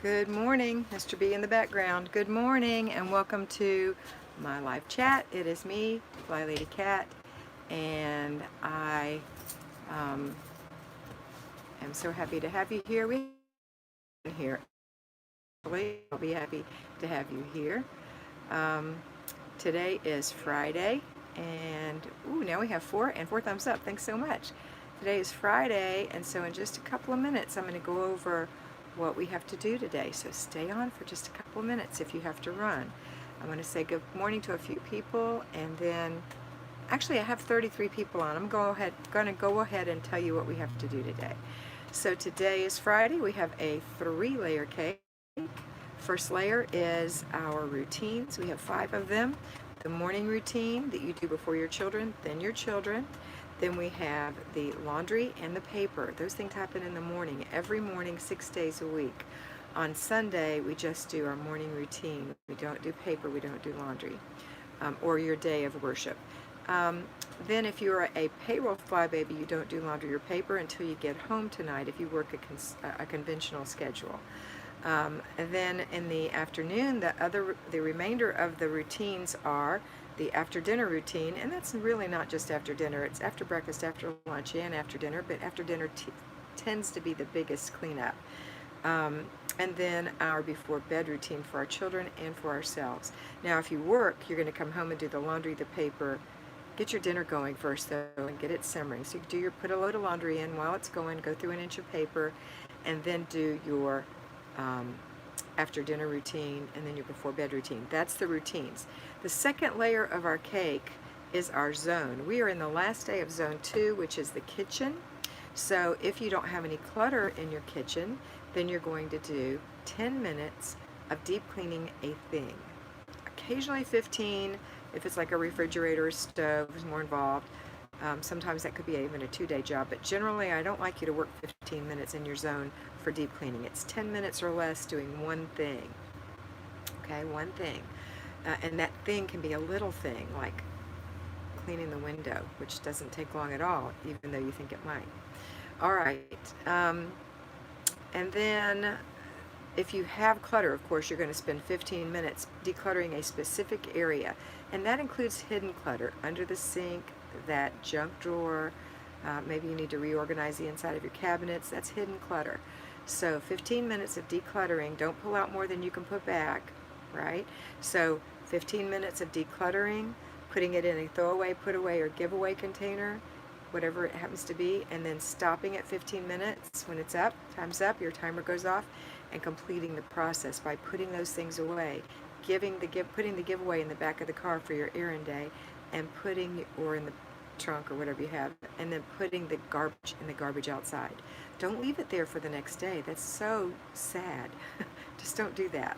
Good morning, Mr. B in the background. Good morning and welcome to my live chat. It is me, Flylady Kat, and I am so happy to have you here. I'll be happy to have you here. Um, Today is Friday, and now we have four thumbs up. Thanks so much. Today is Friday, and so in just a couple of minutes, I'm going to go over what we have to do today. So stay on for just a couple of minutes if you have to run. I'm going to say good morning to a few people, and then actually I have 33 people on. I'm going to go ahead and tell you what we have to do today. So today is Friday. We have a 3-layer cake. First layer is our routines. We have 5 of them. The morning routine that you do before your children, then your children. Then we have the laundry and the paper. Those things happen in the morning, every morning, 6 days a week. On Sunday, we just do our morning routine. We don't do paper, we don't do laundry, or your day of worship. Then if you're a payroll flybaby, you don't do laundry or paper until you get home tonight if you work a conventional schedule. And then in the afternoon, the remainder of the routines are the after dinner routine, and that's really not just after dinner, it's after breakfast, after lunch, and after dinner, but after dinner tends to be the biggest cleanup. And then our before bed routine for our children and for ourselves. Now if you work, you're going to come home and do the laundry, the paper. Get your dinner going first though and get it simmering. So you put a load of laundry in while it's going, go through an inch of paper, and then do your after dinner routine, and then your before bed routine. That's the routines. The second layer of our cake is our zone. We are in the last day of zone 2, which is the kitchen. So if you don't have any clutter in your kitchen, then you're going to do 10 minutes of deep cleaning a thing. Occasionally 15, if it's like a refrigerator or stove, is more involved. Sometimes that could be even a 2-day job, but generally I don't like you to work 15 minutes in your zone for deep cleaning. It's 10 minutes or less doing one thing. Okay, one thing. And that thing can be a little thing, like cleaning the window, which doesn't take long at all, even though you think it might. All right. And then if you have clutter, of course, you're going to spend 15 minutes decluttering a specific area. And that includes hidden clutter under the sink, that junk drawer. Maybe you need to reorganize the inside of your cabinets. That's hidden clutter. So 15 minutes of decluttering. Don't pull out more than you can put back, right? So 15 minutes of decluttering, putting it in a throwaway, put away, or giveaway container, whatever it happens to be, and then stopping at 15 minutes when it's up, time's up, your timer goes off, and completing the process by putting those things away, putting the giveaway in the back of the car for your errand day, and or in the trunk or whatever you have, and then putting the garbage in the garbage outside. Don't leave it there for the next day. That's so sad. Just don't do that.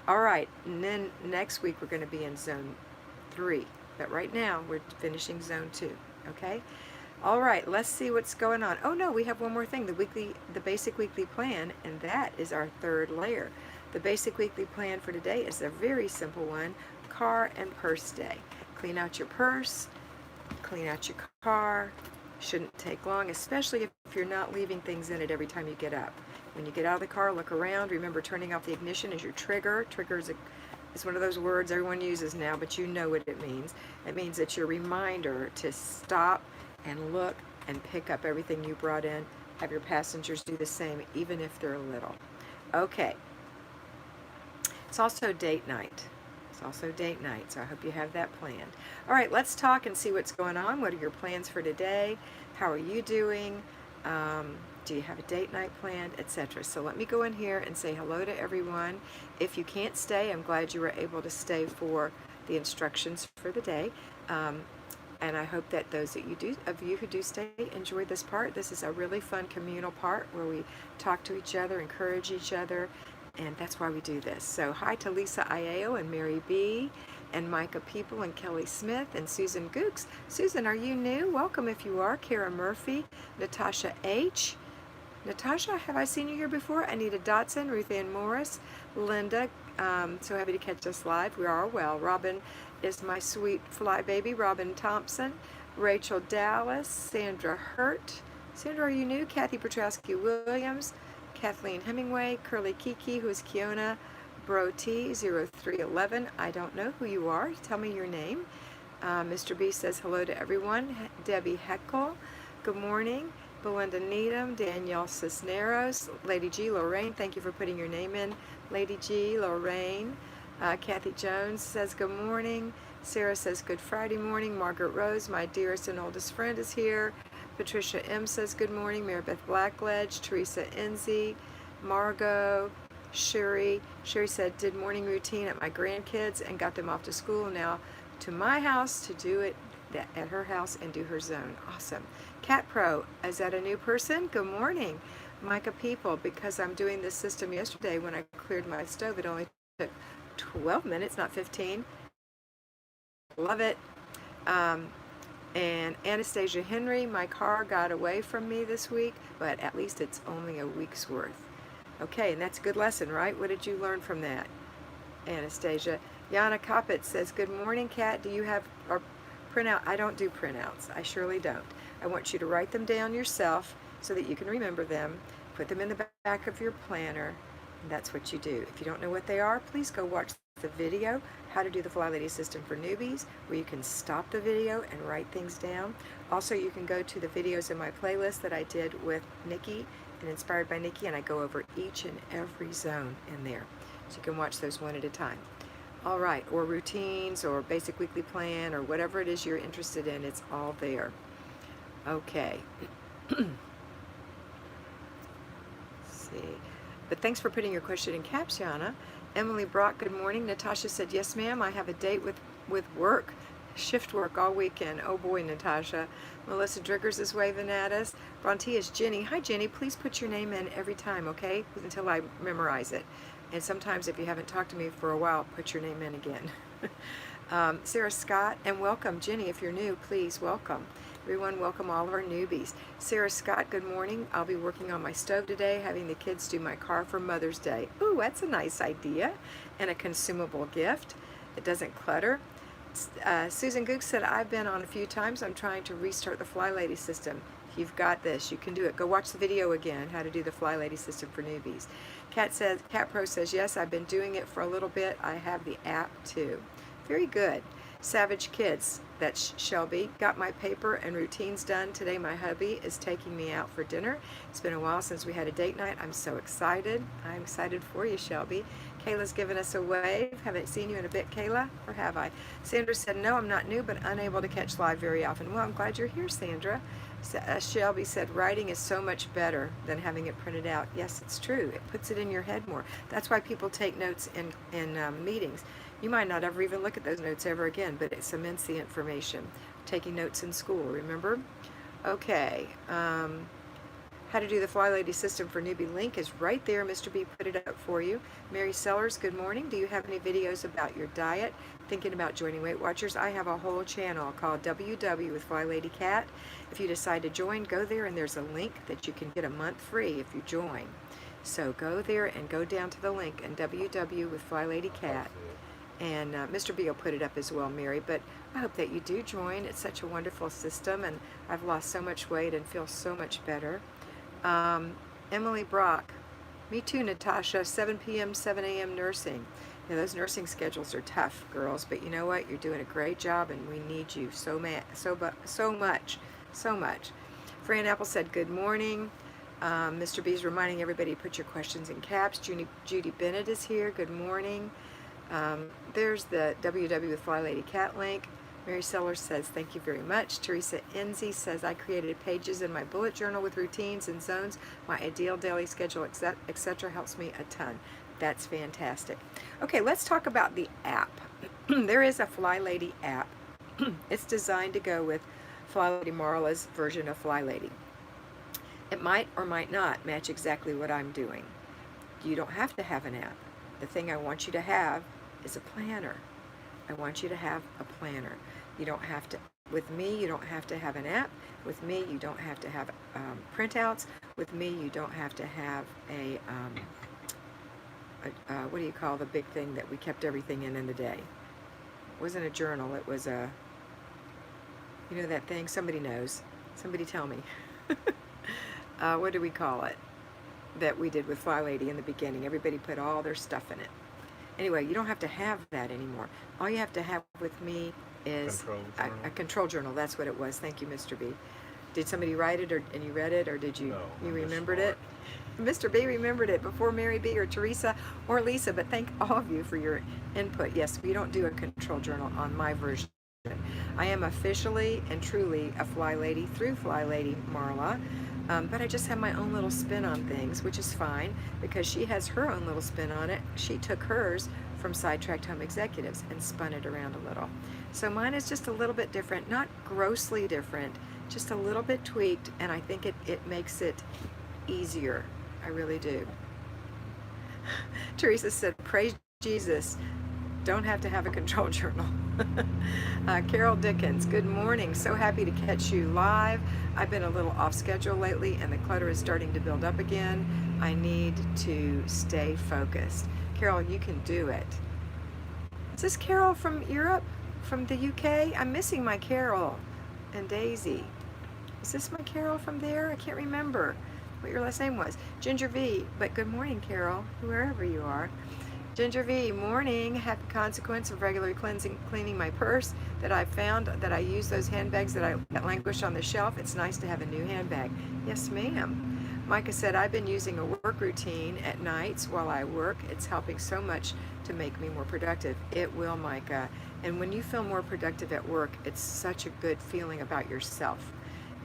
All right, and then next week we're going to be in zone 3, but right now we're finishing zone 2. Okay. All right, let's see what's going on. Oh no, we have one more thing, the basic weekly plan, and that is our 3rd layer. The basic weekly plan for today is a very simple one, car and purse day. Clean out your purse, clean out your car. Shouldn't take long, especially if you're not leaving things in it every time you get up. When you get out of the car, look around. Remember, turning off the ignition is your trigger. Trigger is one of those words everyone uses now, but you know what it means. It means it's your reminder to stop and look and pick up everything you brought in. Have your passengers do the same, even if they're little. Okay. It's also date night. So I hope you have that planned. All right, let's talk and see what's going on. What are your plans for today? How are you doing? Do you have a date night planned, etc.? So let me go in here and say hello to everyone. If you can't stay, I'm glad you were able to stay for the instructions for the day. And I hope that those of you who do stay enjoy this part. This is a really fun communal part where we talk to each other, encourage each other, and that's why we do this. So hi to Lisa Iao and Mary B. and Micah People and Kelly Smith and Susan Gooks. Susan, are you new? Welcome if you are. Kara Murphy, Natasha H. Natasha, have I seen you here before? Anita Dotson, Ruth Ann Morris, Linda, so happy to catch us live. We are well. Robin is my sweet fly baby, Robin Thompson, Rachel Dallas, Sandra Hurt. Sandra, are you new? Kathy Petrowski Williams, Kathleen Hemingway, Curly Kiki, who is Kiona, Bro T 0311. I don't know who you are. Tell me your name. Mr. B says hello to everyone. Debbie Heckel, good morning. Belinda Needham, Danielle Cisneros, Lady G, Lorraine, thank you for putting your name in. Lady G, Lorraine. Kathy Jones says good morning. Sarah says good Friday morning. Margaret Rose, my dearest and oldest friend, is here. Patricia M says good morning. Marybeth Blackledge, Teresa Enzi, Margot, Sherry. Sherry said did morning routine at my grandkids and got them off to school, now to my house to do it at her house and do her zone. Awesome. Cat Pro, is that a new person? Good morning. Micah People, because I'm doing this system yesterday when I cleared my stove, it only took 12 minutes, not 15. Love it. And Anastasia Henry, my car got away from me this week, but at least it's only a week's worth. Okay, and that's a good lesson, right? What did you learn from that, Anastasia? Yana Koppett says, good morning, Kat. Do you have a printout? I don't do printouts. I surely don't. I want you to write them down yourself so that you can remember them. Put them in the back of your planner, and that's what you do. If you don't know what they are, please go watch the video, How to Do the Flylady System for Newbies, where you can stop the video and write things down. Also, you can go to the videos in my playlist that I did with Nikki and Inspired by Nikki, and I go over each and every zone in there. So you can watch those one at a time. All right, or routines, or basic weekly plan, or whatever it is you're interested in, it's all there. Okay. Let's see. But thanks for putting your question in caps, Yana. Emily Brock, good morning. Natasha said, yes, ma'am, I have a date with work, shift work all weekend. Oh boy, Natasha. Melissa Driggers is waving at us. Bronte is Jenny. Hi, Jenny. Please put your name in every time, okay, until I memorize it. And sometimes if you haven't talked to me for a while, put your name in again. Sarah Scott, and welcome. Jenny, if you're new, please welcome. Everyone, welcome all of our newbies. Sarah Scott, good morning. I'll be working on my stove today, having the kids do my car for Mother's Day. Ooh, that's a nice idea and a consumable gift. It doesn't clutter. Susan Gook said, I've been on a few times. I'm trying to restart the Flylady system. You've got this. You can do it. Go watch the video again, How to Do the Flylady System for Newbies. Cat Pro says, yes, I've been doing it for a little bit. I have the app too. Very good. Savage Kids, that's Shelby. Got my paper and routines done. Today my hubby is taking me out for dinner. It's been a while since we had a date night. I'm so excited. I'm excited for you, Shelby. Kayla's given us a wave. Haven't seen you in a bit, Kayla, or have I? Sandra said, no, I'm not new, but unable to catch live very often. Well, I'm glad you're here, Sandra. Shelby said, writing is so much better than having it printed out. Yes, it's true. It puts it in your head more. That's why people take notes in meetings. You might not ever even look at those notes ever again, but it cements the information. Taking notes in school, remember? Okay. How to Do the Flylady System for Newbie link is right there. Mr. B put it up for you. Mary Sellers, good morning. Do you have any videos about your diet? Thinking about joining Weight Watchers? I have a whole channel called WW with Flylady Kat. If you decide to join, go there and there's a link that you can get a month free if you join. So go there and go down to the link and WW with Flylady Kat. And Mr. B will put it up as well, Mary. But I hope that you do join. It's such a wonderful system, and I've lost so much weight and feel so much better. Emily Brock, me too, Natasha. 7 p.m., 7 a.m. nursing. You know, those nursing schedules are tough, girls. But you know what? You're doing a great job, and we need you so much. Fran Apple said, good morning. Mr. B is reminding everybody to put your questions in caps. Judy Bennett is here. Good morning. There's the WW with Flylady Kat link. Mary Sellers says, thank you very much. Teresa Enzi says, I created pages in my bullet journal with routines and zones. My ideal daily schedule, etc. helps me a ton. That's fantastic. Okay, let's talk about the app. There is a Flylady app. It's designed to go with Flylady Marla's version of Flylady. It might or might not match exactly what I'm doing. You don't have to have an app. The thing I want you to have is a planner. I want you to have a planner. You don't have to, with me, you don't have to have an app. With me, you don't have to have printouts. With me, you don't have to have a what do you call the big thing that we kept everything in the day? It wasn't a journal, it was a, you know that thing, somebody knows. Somebody tell me. What do we call it? that we did with Flylady in the beginning. Everybody put all their stuff in it. Anyway, you don't have to have that anymore. All you have to have with me is a control journal. That's what it was. Thank you, Mr. B. Did somebody write it, and you read it, or did you? No, you I'm remembered it? Mr. B remembered it before Mary B or Teresa or Lisa, but thank all of you for your input. Yes, we don't do a control journal on my version. I am officially and truly a Flylady through Flylady Marla, but I just have my own little spin on things, which is fine because she has her own little spin on it. She took hers from Sidetracked Home Executives and spun it around a little. So mine is just a little bit different, not grossly different, just a little bit tweaked, and I think it makes it easier. I really do. Teresa said, praise Jesus. Don't have to have a control journal. Carol Dickens, good morning. So happy to catch you live. I've been a little off schedule lately and the clutter is starting to build up again. I need to stay focused. Carol, you can do it. Is this Carol from Europe? From the UK? I'm missing my Carol and Daisy. Is this my Carol from there? I can't remember what your last name was. Ginger V, but good morning, Carol, wherever you are. Ginger V, morning. Happy consequence of regularly cleaning my purse that I found that I use those handbags that languish on the shelf. It's nice to have a new handbag. Yes, ma'am. Micah said, I've been using a work routine at nights while I work. It's helping so much to make me more productive. It will, Micah. And when you feel more productive at work, it's such a good feeling about yourself.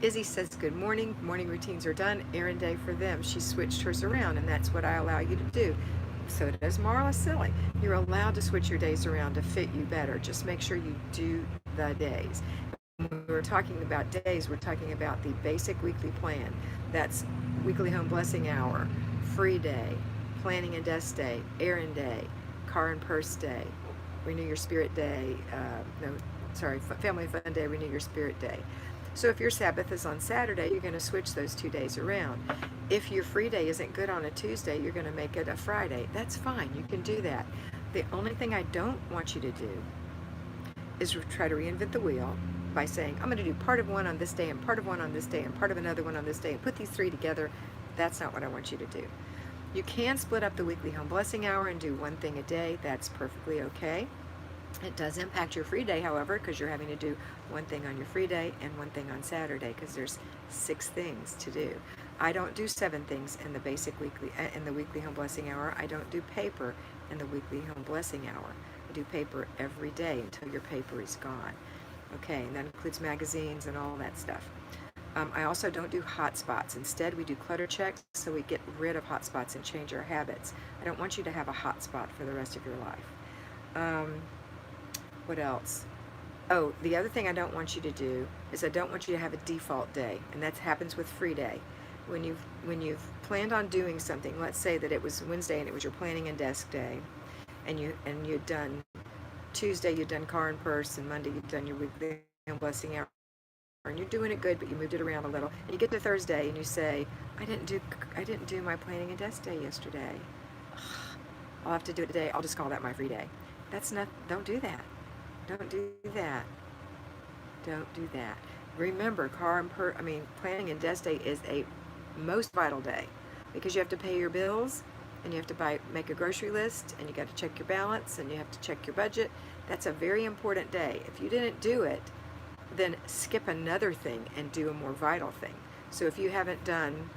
Izzy says, good morning. Morning routines are done. Errand day for them. She switched hers around, and that's what I allow you to do. So does Marla Silly. You're allowed to switch your days around to fit you better. Just make sure you do the days. When we're talking about days, we're talking about the basic weekly plan. That's weekly home blessing hour, free day, planning and desk day, errand day, car and purse day, renew your spirit day, family fun day, renew your spirit day. So if your Sabbath is on Saturday, you're going to switch those 2 days around. If your free day isn't good on a Tuesday, you're going to make it a Friday. That's fine. You can do that. The only thing I don't want you to do is try to reinvent the wheel by saying, I'm going to do part of one on this day and part of one on this day and part of another one on this day and put these three together. That's not what I want you to do. You can split up the weekly home blessing hour and do one thing a day. That's perfectly okay. It does impact your free day, however, because you're having to do one thing on your free day and one thing on Saturday because there's 6 things to do. I don't do 7 things in the weekly home blessing hour. I don't do paper in the weekly home blessing hour. I do paper every day until your paper is gone. Okay, and that includes magazines and all that stuff. I also don't do hot spots. Instead, we do clutter checks so we get rid of hot spots and change our habits. I don't want you to have a hot spot for the rest of your life. What else? Oh, the other thing I don't want you to do is I don't want you to have a default day, and that happens with free day. When you've planned on doing something, let's say that it was Wednesday and it was your planning and desk day, and you'd done Tuesday, you'd done car and purse, and Monday you'd done your weekly home blessing hour, and you're doing it good, but you moved it around a little, and you get to Thursday and you say, I didn't do my planning and desk day yesterday. I'll have to do it today. I'll just call that my free day. Don't do that. Don't do that. Don't do that. Remember, planning and desk day is a most vital day because you have to pay your bills and you have to make a grocery list and you got to check your balance and you have to check your budget. That's a very important day. If you didn't do it, then skip another thing and do a more vital thing. So if you haven't done,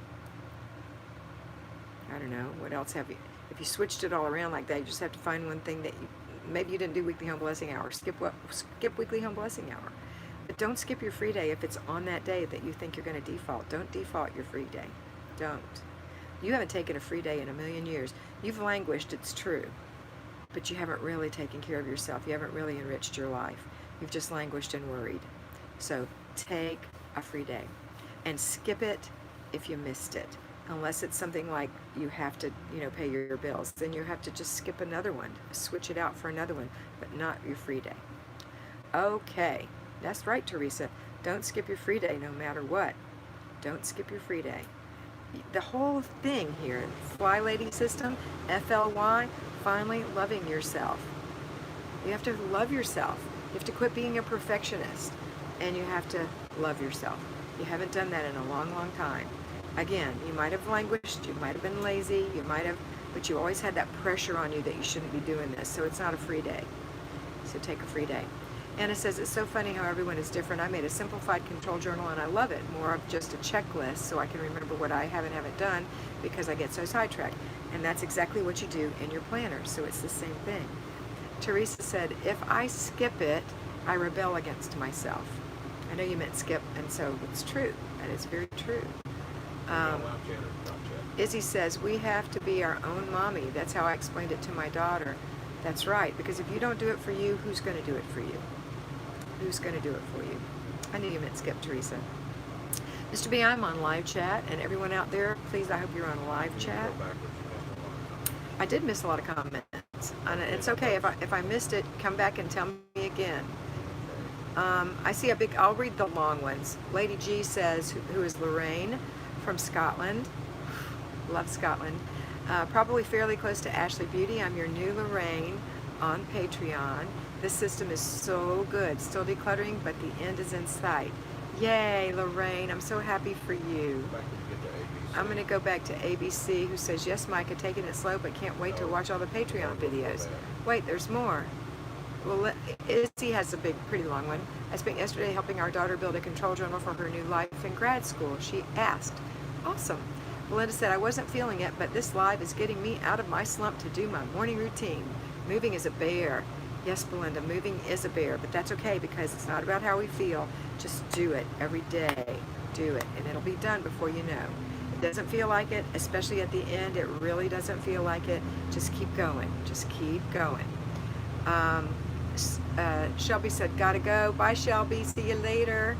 I don't know, what else have you? If you switched it all around like that, you just have to find one thing that maybe you didn't do weekly home blessing hour. Skip weekly home blessing hour. But don't skip your free day if it's on that day that you think you're going to default. Don't default your free day. Don't. You haven't taken a free day in a million years. You've languished, it's true. But you haven't really taken care of yourself. You haven't really enriched your life. You've just languished and worried. So take a free day and skip it if you missed it. Unless it's something like you have to, pay your bills. Then you have to just skip another one. Switch it out for another one, but not your free day. Okay, that's right, Teresa. Don't skip your free day no matter what. Don't skip your free day. The whole thing here, Flylady system, FLY, finally loving yourself. You have to love yourself. You have to quit being a perfectionist. And you have to love yourself. You haven't done that in a long, long time. Again, you might have languished, you might have been lazy, but you always had that pressure on you that you shouldn't be doing this. So it's not a free day. So take a free day. Anna says, it's so funny how everyone is different. I made a simplified control journal and I love it. More of just a checklist so I can remember what I haven't done because I get so sidetracked. And that's exactly what you do in your planner. So it's the same thing. Teresa said, if I skip it, I rebel against myself. I know you meant skip, and so it's true. That is very true. Izzy says, we have to be our own mommy. That's how I explained it to my daughter. That's right, because if you don't do it for you, who's going to do it for you? Who's going to do it for you? I knew you meant skip, Teresa. Mr. B, I'm on live chat, and everyone out there, please, I hope you're on live chat. I did miss a lot of comments. And it's okay, if I missed it, come back and tell me again. I see I'll read the long ones. Lady G says, who is Lorraine from Scotland. Love Scotland. Probably fairly close to Ashley Beauty. I'm your new Lorraine on Patreon. This system is so good. Still decluttering, but the end is in sight. Yay, Lorraine. I'm so happy for you. I'm going to go back to ABC, who says, yes, Micah, taking it slow, but can't wait to watch all the Patreon videos. Wait, there's more. Well, Izzy has a pretty long one. I spent yesterday helping our daughter build a control journal for her new life in grad school. She asked. Awesome. Belinda said, I wasn't feeling it, but this live is getting me out of my slump to do my morning routine. Moving is a bear. Yes, Belinda, moving is a bear, but that's okay because it's not about how we feel. Just do it every day. Do it, and it'll be done before you know. It doesn't feel like it, especially at the end. It really doesn't feel like it. Just keep going. Just keep going. Shelby said, gotta go. Bye, Shelby. See you later.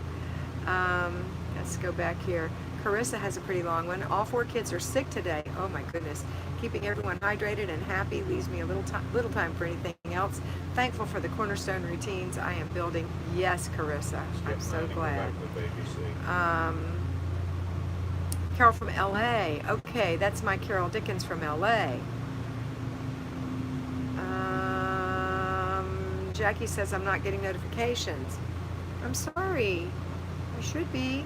Let's go back here. Carissa has a pretty long one. All 4 kids are sick today. Oh my goodness. Keeping everyone hydrated and happy leaves me a little time for anything else. Thankful for the cornerstone routines I am building. Yes, Carissa. I'm so glad. Carol from LA. Okay, that's my Carol Dickens from LA. Jackie says I'm not getting notifications. I'm sorry. I should be.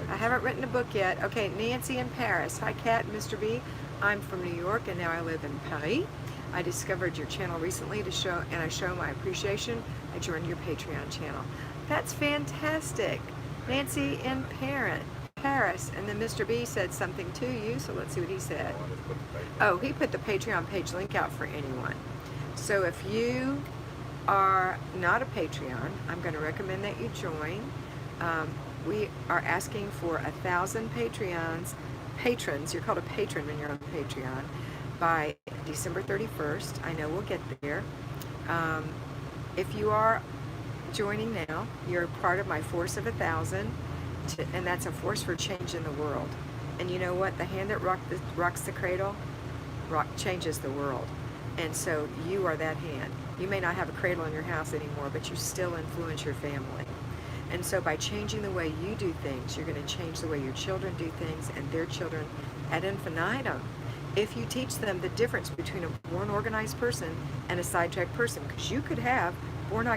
I haven't written a book yet. Okay, Nancy in Paris. Hi, Kat and Mr. B. I'm from New York and now I live in Paris. I discovered your channel recently I show my appreciation. I joined your Patreon channel. That's fantastic. Nancy in Paris. And then Mr. B said something to you, so let's see what he said. Oh, he put the Patreon page link out for anyone. So if you are not a Patreon, I'm going to recommend that you join. We are asking for 1,000 patrons. You're called a patron when you're on Patreon by December 31st. I know we'll get there. If you are joining now, you're part of my force of 1,000, and that's a force for change in the world. And you know what? The hand that rocks the cradle changes the world. And so you are that hand. You may not have a cradle in your house anymore, but you still influence your family. And so by changing the way you do things, you're going to change the way your children do things and their children ad infinitum. If you teach them the difference between a born organized person and a sidetracked person, because you could have born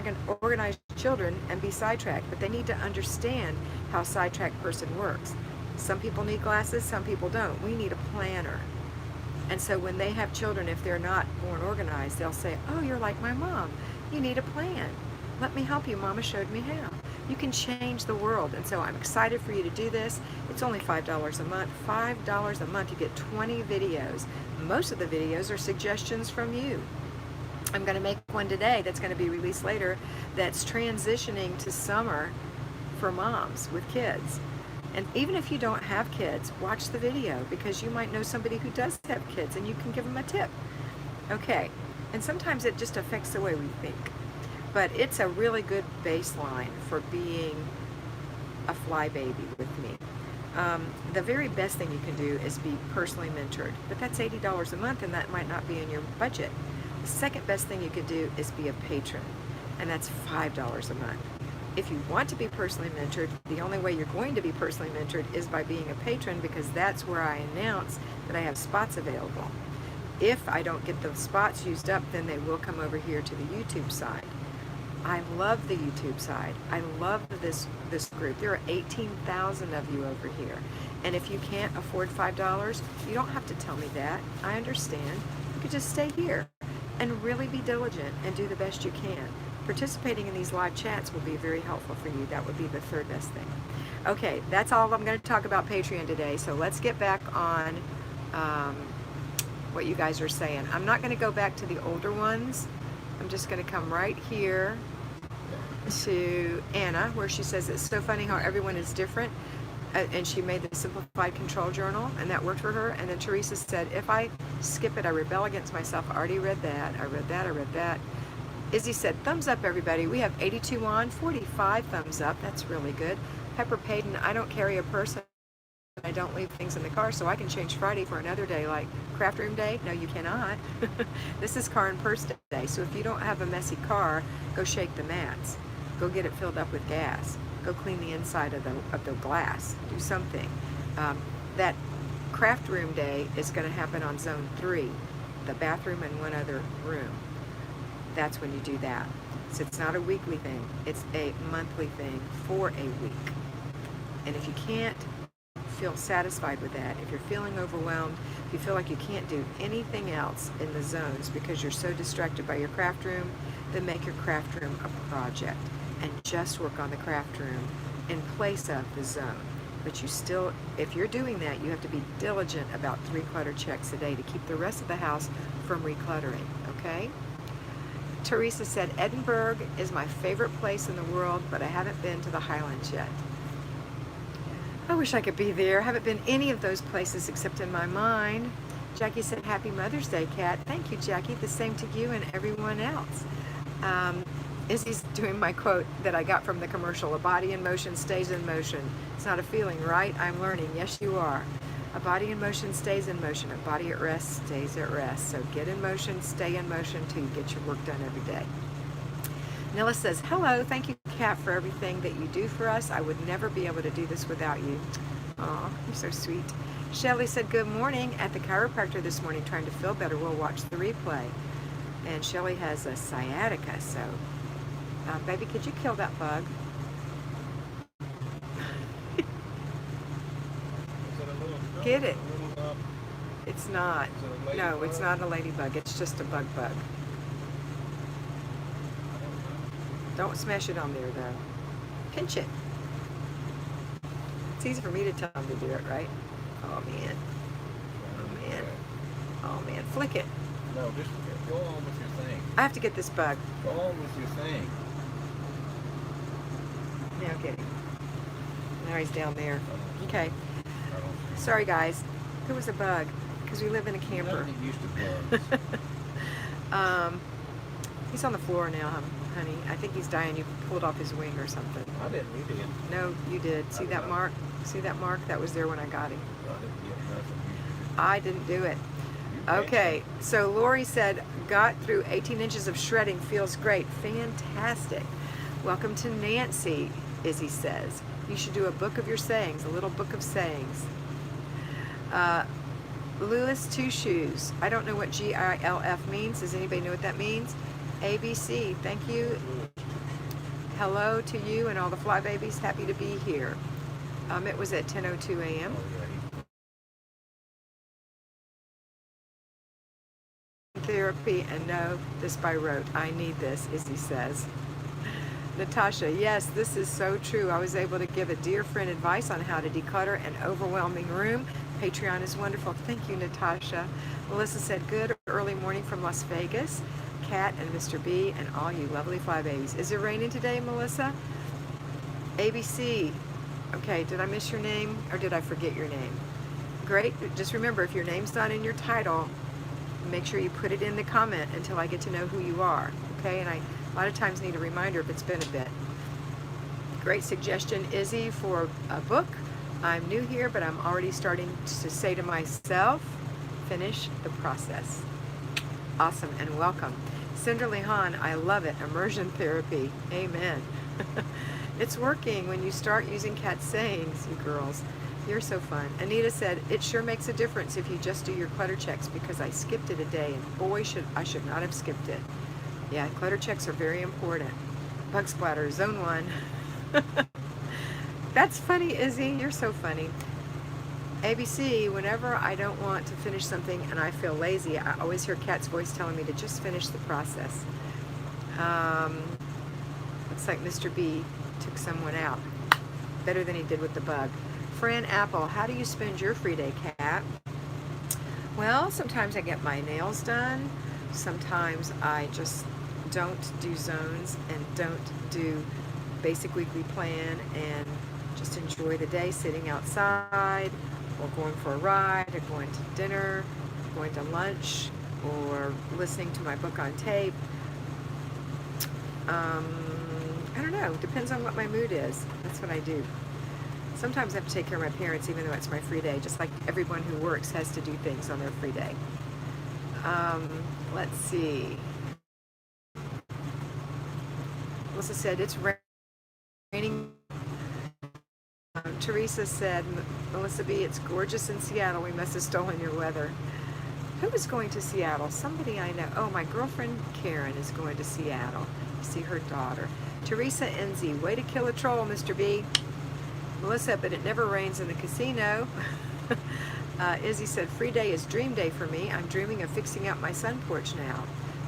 organized children and be sidetracked, but they need to understand how a sidetracked person works. Some people need glasses, some people don't. We need a planner. And so when they have children, if they're not born organized, they'll say, oh, you're like my mom. You need a plan. Let me help you. Mama showed me how. You can change the world. And so I'm excited for you to do this. It's only $5 a month. $5 a month. You get 20 videos. Most of the videos are suggestions from you. I'm going to make one today that's going to be released later that's transitioning to summer for moms with kids. And even if you don't have kids, watch the video because you might know somebody who does have kids and you can give them a tip. Okay. And sometimes it just affects the way we think. But it's a really good baseline for being a fly baby with me. The very best thing you can do is be personally mentored, but that's $80 a month and that might not be in your budget. The second best thing you could do is be a patron, and that's $5 a month. If you want to be personally mentored, the only way you're going to be personally mentored is by being a patron, because that's where I announce that I have spots available. If I don't get those spots used up, then they will come over here to the YouTube side. I love the YouTube side. I love this group. There are 18,000 of you over here. And if you can't afford $5, you don't have to tell me that. I understand. You could just stay here and really be diligent and do the best you can. Participating in these live chats will be very helpful for you. That would be the third best thing. Okay, that's all I'm going to talk about Patreon today. So let's get back on what you guys are saying. I'm not going to go back to the older ones. I'm just going to come right here to Anna, where she says it's so funny how everyone is different. And she made the Simplified Control Journal, and that worked for her. And then Teresa said, if I skip it, I rebel against myself. I already read that. I read that. I read that. Izzy said, thumbs up, everybody. We have 82 on, 45 thumbs up. That's really good. Pepper Payton, I don't carry a purse. I don't leave things in the car, so I can change Friday for another day, like craft room day. No, you cannot. This is car and purse day. So if you don't have a messy car, go shake the mats. Go get it filled up with gas. Go clean the inside of the glass. Do something. That craft room day is going to happen on zone 3, the bathroom and one other room. That's when you do that. So it's not a weekly thing. It's a monthly thing for a week. And if you can't feel satisfied with that, if you're feeling overwhelmed, if you feel like you can't do anything else in the zones because you're so distracted by your craft room, then make your craft room a project and just work on the craft room in place of the zone. But you still, if you're doing that, you have to be diligent about 3 clutter checks a day to keep the rest of the house from recluttering, okay? Teresa said, Edinburgh is my favorite place in the world, but I haven't been to the Highlands yet. I wish I could be there. I haven't been any of those places except in my mind. Jackie said, Happy Mother's Day, Kat. Thank you, Jackie. The same to you and everyone else. Izzy's doing my quote that I got from the commercial. A body in motion stays in motion. It's not a feeling, right? I'm learning. Yes, you are. A body in motion stays in motion. A body at rest stays at rest. So get in motion, stay in motion till you get your work done every day. Nilla says, hello, thank you, Kat, for everything that you do for us. I would never be able to do this without you. Aw, you're so sweet. Shelly said, good morning. At the chiropractor this morning, trying to feel better. We'll watch the replay. And Shelly has a sciatica, so baby, could you kill that bug? Get it. It's not. No, it's not a ladybug. It's just a bug. Don't smash it on there, though. Pinch it. It's easy for me to tell him to do it, right? Oh, man. Oh, man. Oh, man. Flick it. No, just go on with your thing. I have to get this bug. Go on with your thing. Now get him. Now he's down there. Okay. Sorry, guys. There was a bug because we live in a camper. Nothing used to bugs. He's on the floor now, honey. I think he's dying. You pulled off his wing or something. I didn't. You did. No, you did. See that mark? See that mark? That was there when I got him. I didn't get nothing. I didn't do it. Okay, so Lori said, got through 18 inches of shredding. Feels great. Fantastic. Welcome to Nancy, Izzy says. You should do a book of your sayings, a little book of sayings. Lewis Two Shoes. I don't know what GILF means. Does anybody know what that means? ABC. Thank you. Hello to you and all the fly babies. Happy to be here. It was at 10:02 a.m. Therapy and know this by rote. I need this, Izzy says. Natasha, yes, this is so true. I was able to give a dear friend advice on how to declutter an overwhelming room. Patreon is wonderful. Thank you, Natasha. Melissa said, good early morning from Las Vegas. Kat and Mr. B and all you lovely fly babies. Is it raining today, Melissa? ABC. Okay, did I miss your name or did I forget your name? Great. Just remember, if your name's not in your title, make sure you put it in the comment until I get to know who you are. Okay, and I a lot of times need a reminder if it's been a bit. Great suggestion, Izzy, for a book. I'm new here, but I'm already starting to say to myself, finish the process. Awesome and welcome. Cinderly Hahn, I love it. Immersion therapy. Amen. It's working when you start using Kat sayings, you girls. You're so fun. Anita said, it sure makes a difference if you just do your clutter checks because I skipped it a day and boy, I should not have skipped it. Yeah, clutter checks are very important. Bug splatter, zone 1. That's funny, Izzy. You're so funny. ABC, whenever I don't want to finish something and I feel lazy, I always hear Kat's voice telling me to just finish the process. Looks like Mr. B took someone out. Better than he did with the bug. Fran Apple, how do you spend your free day, Kat? Well, sometimes I get my nails done. Sometimes I just don't do zones and don't do basic weekly plan and just enjoy the day sitting outside or going for a ride or going to dinner, going to lunch, or listening to my book on tape. I don't know. Depends on what my mood is. That's what I do. Sometimes I have to take care of my parents even though it's my free day, just like everyone who works has to do things on their free day. Let's see. Melissa said, it's raining. Teresa said, Melissa B., it's gorgeous in Seattle. We must have stolen your weather. Who is going to Seattle? Somebody I know. Oh, my girlfriend Karen is going to Seattle to see her daughter. Teresa Enzi, way to kill a troll, Mr. B. Melissa, but it never rains in the casino. Izzy said, free day is dream day for me. I'm dreaming of fixing up my sun porch now.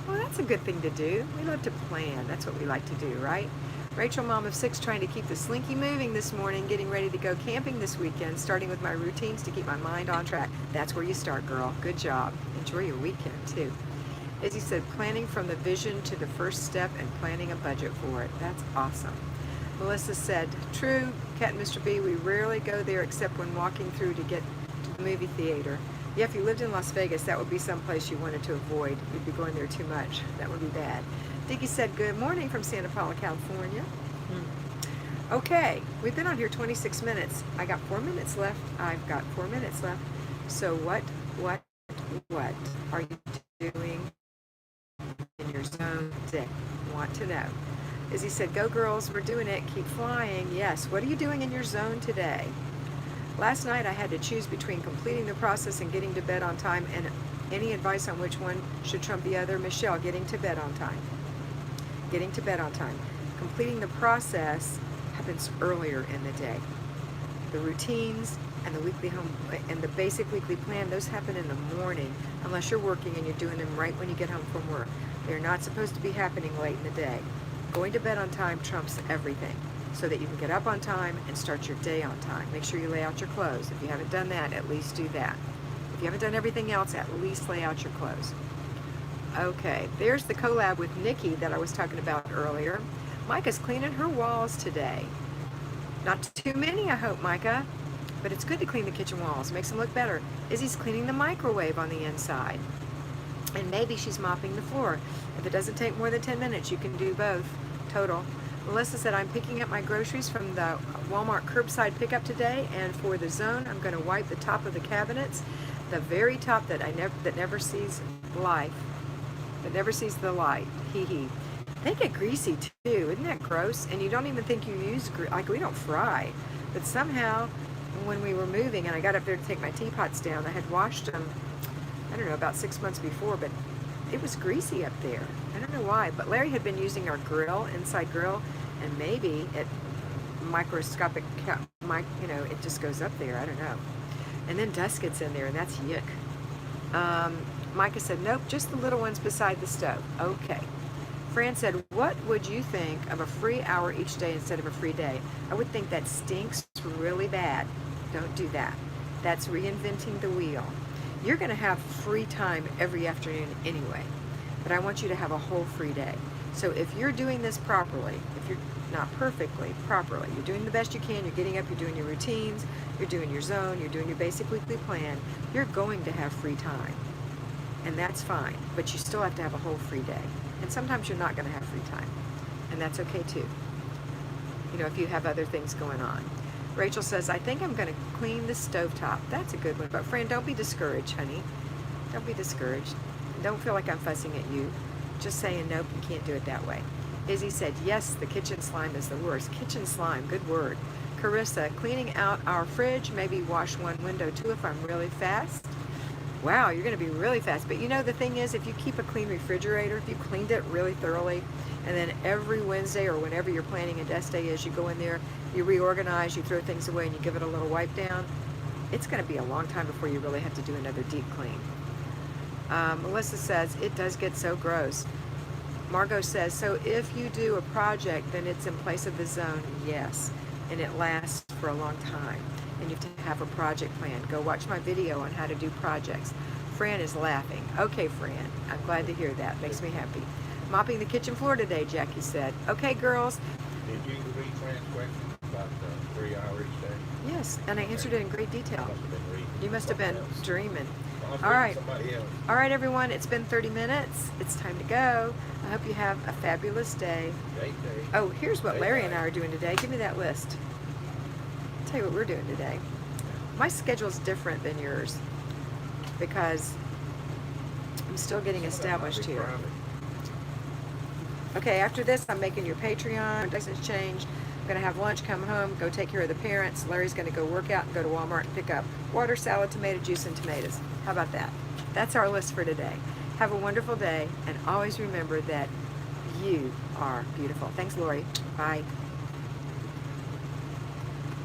Well, that's a good thing to do. We love to plan. That's what we like to do, right? Rachel, mom of 6, trying to keep the slinky moving this morning, getting ready to go camping this weekend, starting with my routines to keep my mind on track. That's where you start, girl. Good job. Enjoy your weekend, too. Izzy said, planning from the vision to the first step and planning a budget for it. That's awesome. Melissa said, true, Kat and Mr. B, we rarely go there except when walking through to get to the movie theater. Yeah, if you lived in Las Vegas, that would be someplace you wanted to avoid. You'd be going there too much. That would be bad. Dickie said, good morning from Santa Paula, California. Okay, we've been on here 26 minutes. I got 4 minutes left. I've got 4 minutes left. So what are you doing in your zone today? Want to know. Izzy said, go girls, we're doing it. Keep flying. Yes, what are you doing in your zone today? Last night I had to choose between completing the process and getting to bed on time, and any advice on which one should trump the other? Michelle, getting to bed on time. Getting to bed on time. Completing the process happens earlier in the day. The routines and the weekly home and the basic weekly plan, those happen in the morning unless you're working and you're doing them right when you get home from work. They're not supposed to be happening late in the day. Going to bed on time trumps everything so that you can get up on time and start your day on time. Make sure you lay out your clothes. If you haven't done that, at least do that. If you haven't done everything else, at least lay out your clothes. Okay, there's the collab with Nikki that I was talking about earlier. Micah's cleaning her walls today. Not too many, I hope, Micah, but it's good to clean the kitchen walls. Makes them look better. Izzy's cleaning the microwave on the inside. And maybe she's mopping the floor. If it doesn't take more than 10 minutes, you can do both total. Melissa said, I'm picking up my groceries from the Walmart curbside pickup today, and for the zone, I'm going to wipe the top of the cabinets, the very top that never sees life, that never sees the light. Hee hee. They get greasy too, isn't that gross? And you don't even think you use like we don't fry, but somehow when we were moving and I got up there to take my teapots down, I had washed them, I don't know, about 6 months before, but it was greasy up there. I don't know why, but Larry had been using our grill, inside grill, and maybe it microscopic, it just goes up there. I don't know. And then dust gets in there, and that's yuck. Micah said, nope, just the little ones beside the stove. Okay. Fran said, what would you think of a free hour each day instead of a free day? I would think that stinks really bad. Don't do that. That's reinventing the wheel. You're going to have free time every afternoon anyway, but I want you to have a whole free day. So if you're doing this properly, if you're not perfectly, properly, you're doing the best you can, you're getting up, you're doing your routines, you're doing your zone, you're doing your basic weekly plan, you're going to have free time. And that's fine, but you still have to have a whole free day. And sometimes you're not going to have free time, and that's okay too. If you have other things going on. Rachel says, I think I'm going to clean the stovetop. That's a good one. But Fran, don't be discouraged, honey. Don't be discouraged. Don't feel like I'm fussing at you. Just saying, nope, you can't do it that way. Izzy said, yes, the kitchen slime is the worst. Kitchen slime, good word. Carissa, cleaning out our fridge, maybe wash one window too if I'm really fast. Wow, you're going to be really fast. But you know, the thing is, if you keep a clean refrigerator, if you cleaned it really thoroughly, and then every Wednesday or whenever you're planning a desk day is, you go in there, you reorganize, you throw things away, and you give it a little wipe down, it's going to be a long time before you really have to do another deep clean. Melissa says, it does get so gross. Margot says, so if you do a project, then it's in place of the zone. Yes, and it lasts for a long time. And you have to have a project plan. Go watch my video on how to do projects. Fran is laughing. Okay, Fran, I'm glad to hear that. Makes me happy. Mopping the kitchen floor today, Jackie said. Okay, girls. Did you read Fran's question about the 3 hour each day? Yes, and I answered it in great detail. I must have been reading You must have been something else. dreaming. I was All reading right. Somebody else. All right, everyone, it's been 30 minutes. It's time to go. I hope you have a fabulous day. Date day. Oh, here's what Day Larry and I night. are doing today. Give me that list. I'll tell you what we're doing today. My schedule's different than yours because I'm still getting Some of that might established be here. private. Okay, after this, I'm making your Patreon. License change. I'm going to have lunch, come home, go take care of the parents. Larry's going to go work out and go to Walmart and pick up water, salad, tomato juice, and tomatoes. How about that? That's our list for today. Have a wonderful day, and always remember that you are beautiful. Thanks, Lori. Bye.